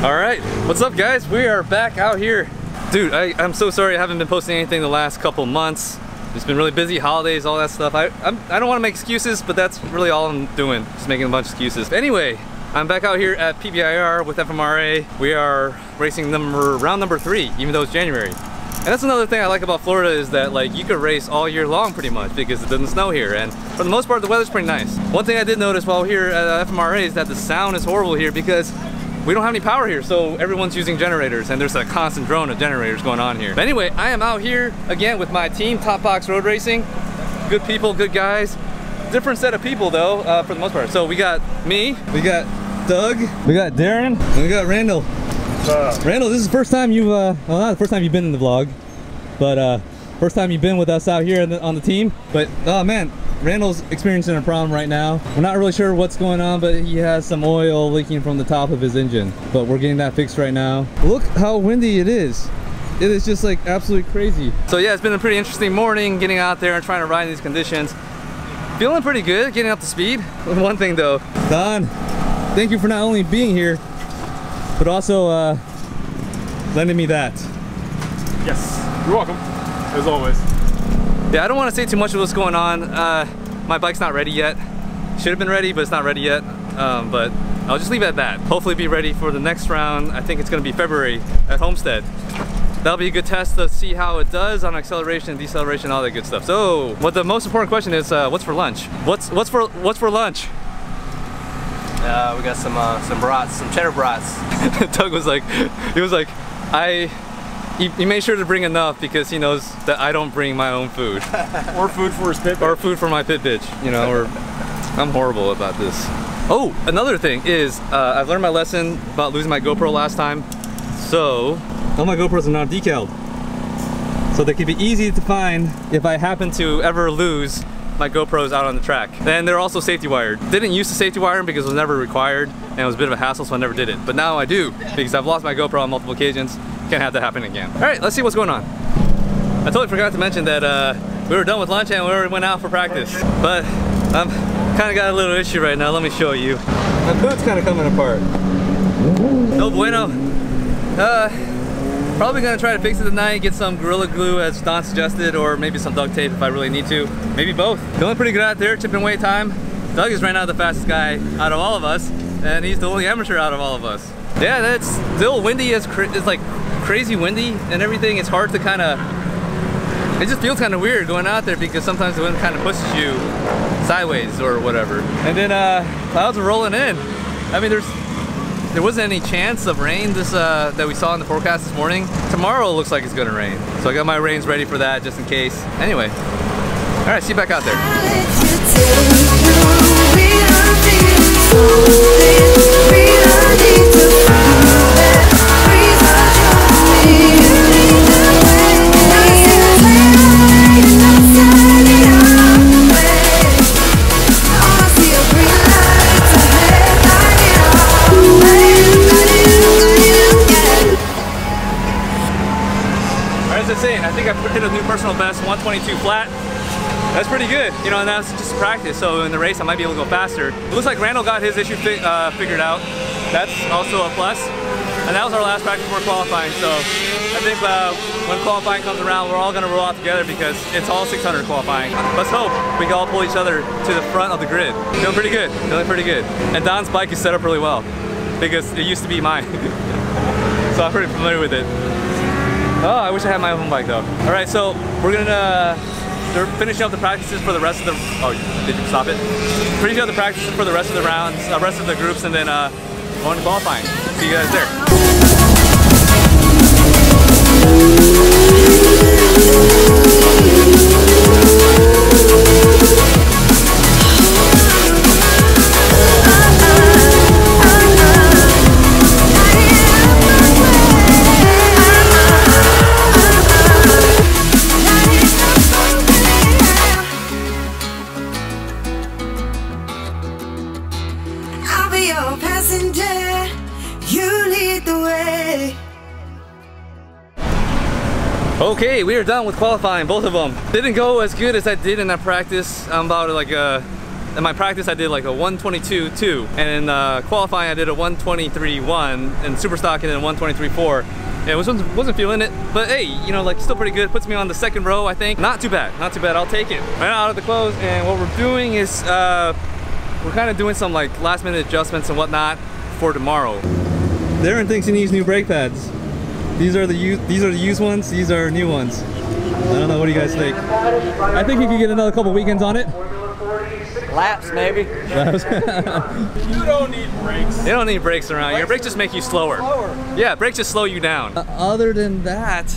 All right, what's up guys? We are back out here. Dude, I'm so sorry I haven't been posting anything the last couple months. It's been really busy, holidays, all that stuff. I don't want to make excuses, but that's really all I'm doing, just making a bunch of excuses. Anyway, I'm back out here at PBIR with FMRA. We are racing round number 3, even though it's January. And that's another thing I like about Florida is that like you could race all year long pretty much because it doesn't snow here, and for the most part the weather's pretty nice. One thing I did notice while here at FMRA is that the sound is horrible here because we don't have any power here, so everyone's using generators and there's a constant drone of generators going on here. But anyway, I am out here again with my team, Top Box Road Racing. Good people, good guys. Different set of people though, for the most part. So we got me, we got Doug, we got Darren, and we got Randall. Randall, this is the first time you've, well not the first time you've been in the vlog, but first time you've been with us out here on the team. But oh man, Randall's experiencing a problem right now. We're not really sure what's going on, but he has some oil leaking from the top of his engine. But we're getting that fixed right now. Look how windy it is. It is just like absolutely crazy. So yeah, it's been a pretty interesting morning getting out there and trying to ride in these conditions. Feeling pretty good, getting up to speed. One thing though, Don, thank you for not only being here, but also lending me that. Yes, you're welcome, as always. Yeah, I don't want to say too much of what's going on. My bike's not ready yet. Should have been ready, but it's not ready yet. But I'll just leave it at that. Hopefully be ready for the next round. I think it's going to be February at Homestead. That'll be a good test to see how it does on acceleration, deceleration, all that good stuff. So, what the most important question is, what's for lunch? What's for lunch? We got some brats, some cheddar brats. Doug was like, he made sure to bring enough because he knows that I don't bring my own food. Or food for his pit bitch. Or food for my pit bitch, you know, or I'm horrible about this. Oh, another thing is, I've learned my lesson about losing my GoPro last time. So, all my GoPros are not decaled. So they can be easy to find if I happen to ever lose my GoPros out on the track. And they're also safety wired. Didn't use the safety wiring because it was never required and it was a bit of a hassle, so I never did it. But now I do because I've lost my GoPro on multiple occasions. Can't have that happen again. All right, let's see what's going on. I totally forgot to mention that we were done with lunch and we already went out for practice. But I'm kind of got a little issue right now. Let me show you. My boot's kind of coming apart. No bueno. Probably gonna try to fix it tonight, get some Gorilla Glue as Don suggested, or maybe some duct tape if I really need to. Maybe both. Feeling pretty good out there, chipping weight time. Doug is right now the fastest guy out of all of us, and he's the only amateur out of all of us. Yeah, that's still windy. It's like crazy windy and everything. It's hard to kind of, it just feels kind of weird going out there because sometimes the wind kind of pushes you sideways or whatever. And then clouds are rolling in. I mean, there wasn't any chance of rain that we saw in the forecast this morning. Tomorrow looks like it's gonna rain. So I got my rains ready for that just in case. Anyway, all right, see you back out there. I think I hit a new personal best, 122 flat. That's pretty good, you know, and that's just practice. So in the race, I might be able to go faster. It looks like Randall got his issue figured out. That's also a plus. And that was our last practice before qualifying. So I think when qualifying comes around, we're all gonna roll out together because it's all 600 qualifying. Let's hope we can all pull each other to the front of the grid. Feeling pretty good, feeling pretty good. And Don's bike is set up really well because it used to be mine. So I'm pretty familiar with it. Oh, I wish I had my own bike though. All right, so we're gonna, they're finishing up the practices for the rest of the, oh, did you stop it? Finishing up the practices for the rest of the rounds, rest of the groups, and then going to qualifying. See you guys there. Okay, we are done with qualifying, both of them. Didn't go as good as I did in that practice. I'm about like In my practice, I did like a 122.2, and in qualifying, I did a 123.1, and super stock, and then 123.4. Yeah, wasn't feeling it, but hey, you know, like still pretty good. Puts me on the second row, I think. Not too bad, not too bad. I'll take it. Right out of the clothes, and what we're doing is we're kind of doing some like last minute adjustments and whatnot for tomorrow. Darren thinks he needs new brake pads. These are the used ones. These are new ones. I don't know. What do you guys think? I think he could get another couple weekends on it. Laps, maybe. You don't need brakes. They don't need brakes around here. Brakes just make you slower. Yeah, brakes just slow you down. Other than that,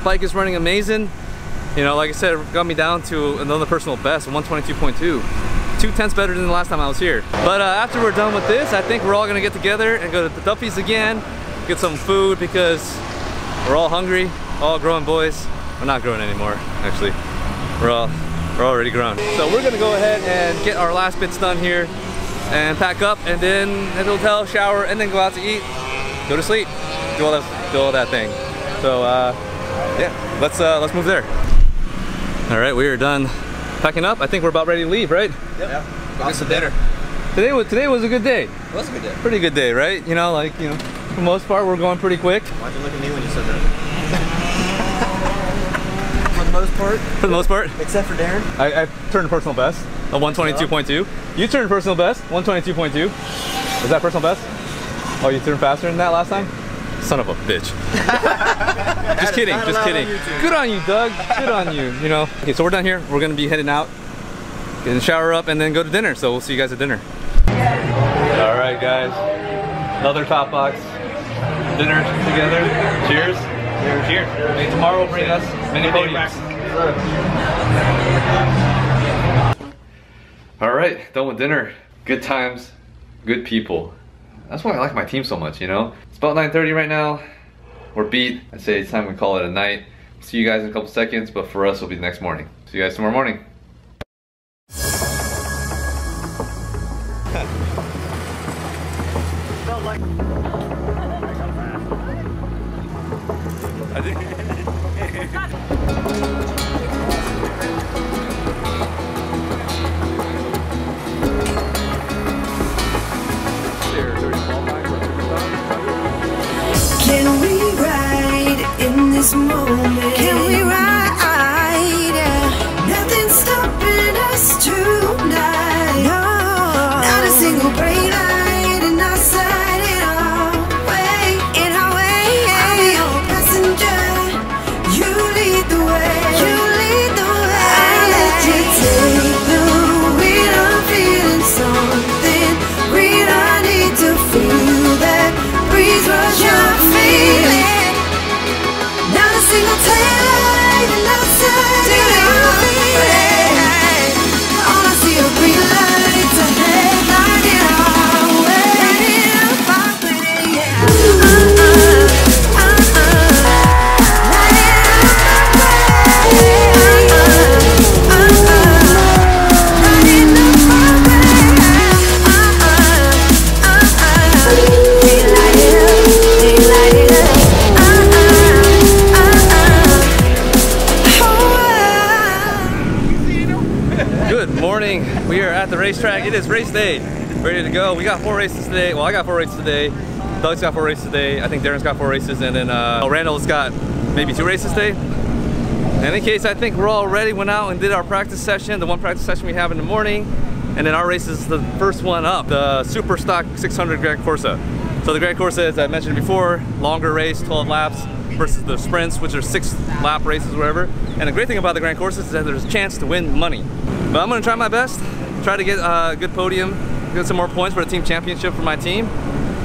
bike is running amazing. You know, like I said, it got me down to another personal best, 122.2. 2/10 better than the last time I was here. But after we're done with this, I think we're all gonna get together and go to the Duffy's again, get some food because we're all hungry, all growing boys. We're not growing anymore, actually. We're already grown. So we're gonna go ahead and get our last bits done here and pack up and then head to the hotel, shower, and then go out to eat, go to sleep, do all that thing. So yeah, let's move there. All right, we are done packing up. I think we're about ready to leave, right? Yep. Got some dinner. Today was a good day. It was a good day. Pretty good day, right? You know, like, you know, for the most part, we're going pretty quick. Why'd you look at me when you said that? For the most part? For the most part. Except for Darren? I turned personal best, a 122.2. You turned personal best, 122.2. Was that personal best? Oh, you turned faster than that last time? Son of a bitch. Just kidding, just kidding. Good on you, Doug. Good on you, you know. Okay, so we're done here. We're gonna be heading out, getting shower up, and then go to dinner. So we'll see you guys at dinner. All right, guys. Another Top Box dinner together. Cheers. Cheers. May tomorrow bring us many podiums. All right, done with dinner. Good times, good people. That's why I like my team so much, you know? It's about 9:30 right now. We're beat. I'd say it's time we call it a night. See you guys in a couple seconds, but for us, it'll be the next morning. See you guys tomorrow morning. I think. Can we ride in this moment? Can we ride? Nothing's stopping us tonight. No, not a single brake light in our sight. In our way, in our way. I'll be your passenger. You lead the way. You lead the way. I'll let you take the wheel. I'm feeling something real. I need to feel that breeze rush your feeling. Not a single taillight and outside in our feeling. All I see are green lights ahead, lighting our way. Lighting up our way, yeah. Lighting up our Good morning. We are at the racetrack. It is race day. Ready to go. We got 4 races today. Well, I got 4 races today. Doug's got 4 races today. I think Darren's got 4 races, and then Randall's got maybe 2 races today. In any case, I think we're all ready. Went out and did our practice session, the one practice session we have in the morning, and then our race is the first one up, the Super Stock 600 Gran Corsa. So the Gran Corsa, as I mentioned before, longer race, 12 laps, versus the sprints, which are 6-lap races or whatever. And the great thing about the Gran Corsa is that there's a chance to win money. But I'm gonna try my best, try to get a good podium, get some more points for the team championship for my team,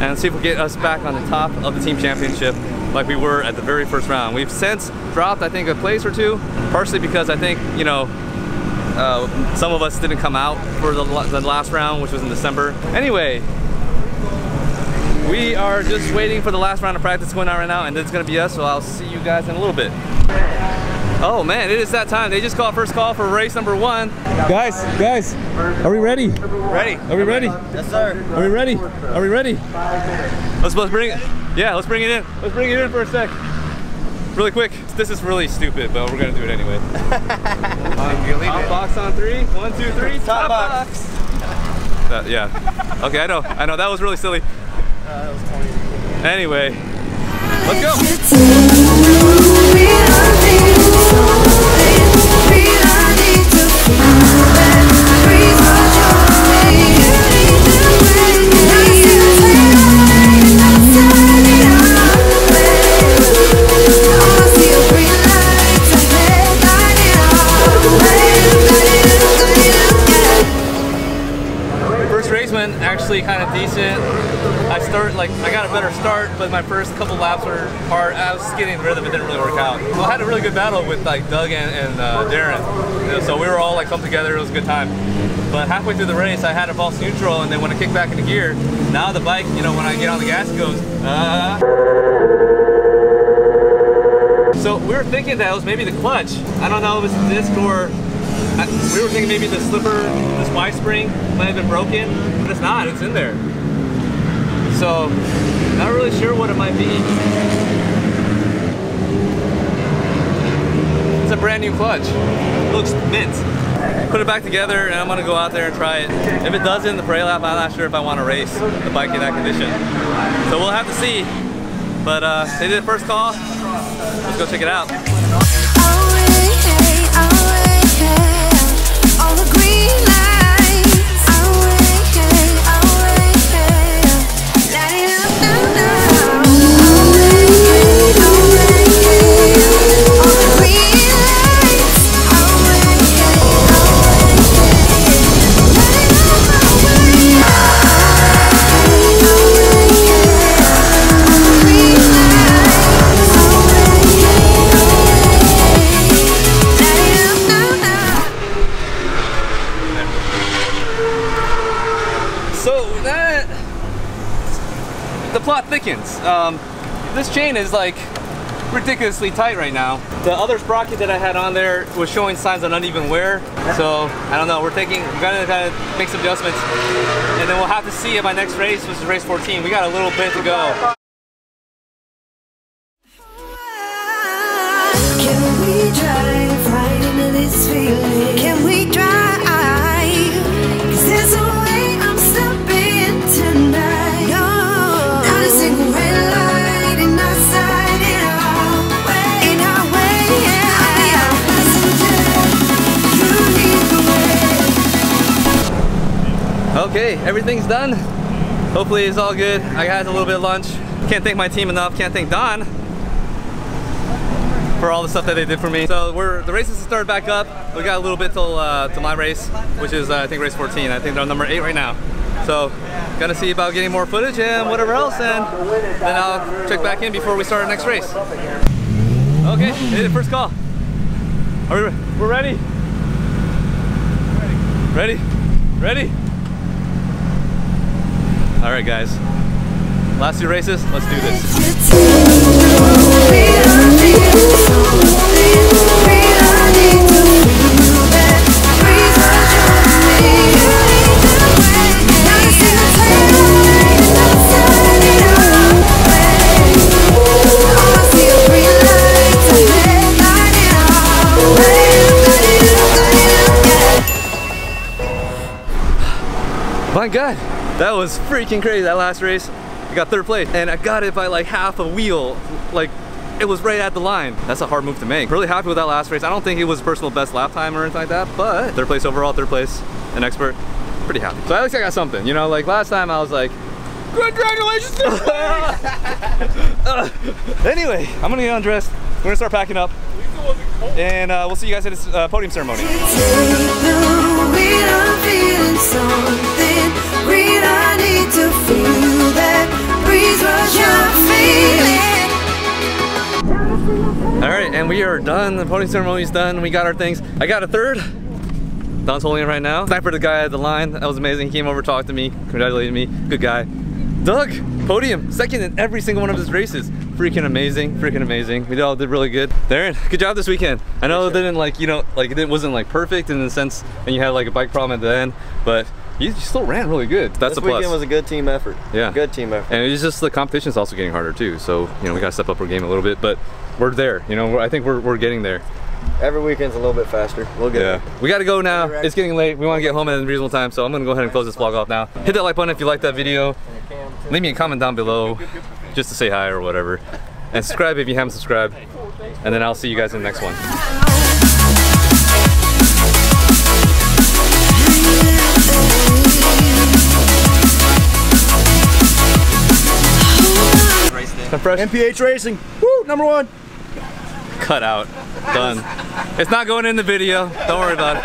and see if we'll get us back on the top of the team championship like we were at the very first round. We've since dropped, I think, a place or 2, partially because I think, you know, some of us didn't come out for the last round, which was in December. Anyway, we are just waiting for the last round of practice going on right now, and it's gonna be us, so I'll see you guys in a little bit. Oh man, it is that time. They just called first call for race number 1. Guys, are we ready? Ready? Are we ready? Yes, sir. Are we ready? Are we ready? Let's bring it. Yeah, let's bring it in. Let's bring it in for a sec. Really quick. This is really stupid, but we're gonna do it anyway. Top box on 3. 1, 2, 3. Top box. Yeah. Okay, I know. That was really silly. That was funny. Anyway, let's go. First race went actually kind of decent. I got a better start, but my first couple laps were hard. I was getting the rhythm, it didn't really work out. So I had a really good battle with like Doug and Darren. You know, so we were all like come together, it was a good time. But halfway through the race, I had a false neutral, and then when I kicked back into gear, now the bike, you know, when I get on the gas, it goes, So we were thinking that it was maybe the clutch. I don't know if it's the disc or, we were thinking maybe the slipper, this Y spring might have been broken, but it's not, it's in there. So, not really sure what it might be. It's a brand new clutch. It looks mint. Put it back together and I'm gonna go out there and try it. If it doesn't, the parade lap, I'm not sure if I want to race the bike in that condition. So we'll have to see. But they did the first call. Let's go check it out. All the green lights. Light it up now. All the green lights. The plot thickens. This chain is like ridiculously tight right now. The other sprocket that I had on there was showing signs of uneven wear. So I don't know, we're gonna kind of make some adjustments, and then we'll have to see at my next race, which is race 14. We got a little bit to go. Can we drive right into this feeling? Can we drive? 'Cause there's a way I'm stepping tonight. No, not a single red light in our sight. In our way, yeah. I'll be our passenger. You lead the way. Okay, everything's done. Hopefully it's all good. I had a little bit of lunch. Can't thank my team enough. Can't thank Don for all the stuff that they did for me. So the races have started back up. We got a little bit till to my race, which is I think race 14. I think they're on number 8 right now. So gonna see about getting more footage and whatever else, and then I'll check back in before we start our next race. Okay, hit it, first call. We're ready? Ready? Ready? All right, guys. Last 2 races, let's do this. My God, that was freaking crazy, that last race. I got 3rd place, and I got it by like half a wheel. Like, it was right at the line. That's a hard move to make. Really happy with that last race. I don't think it was personal best lap time or anything like that, but 3rd place overall, 3rd place, an expert. Pretty happy. So at least I got something. You know, like last time I was like, congratulations! Anyway, I'm gonna get undressed. We're gonna start packing up. And we'll see you guys at this podium ceremony. Alright, and we are done. The podium ceremony is done. We got our things. I got a 3rd. Don's holding it right now. Thank for the guy at the line. That was amazing. He came over, talked to me, congratulated me. Good guy. Doug, podium, 2nd in every single one of his races. Freaking amazing, freaking amazing. We all did really good. Darren, good job this weekend. I know it didn't like, you know, like it wasn't like perfect in the sense, and you had like a bike problem at the end, but you still ran really good. That's a plus. This weekend was a good team effort. Yeah. Good team effort. And it's just the competition's also getting harder too. So, you know, we gotta step up our game a little bit, but we're there. You know, I think we're getting there. Every weekend's a little bit faster. We'll get it. We gotta go now. It's getting late. We want to get home at a reasonable time, so I'm gonna go ahead and close this vlog off now. Hit that like button if you liked that video. Leave me a comment down below just to say hi or whatever. And subscribe if you haven't subscribed. And then I'll see you guys in the next one. MPH Racing, woo, #1. Cut out. Done. It's not going in the video. Don't worry about it.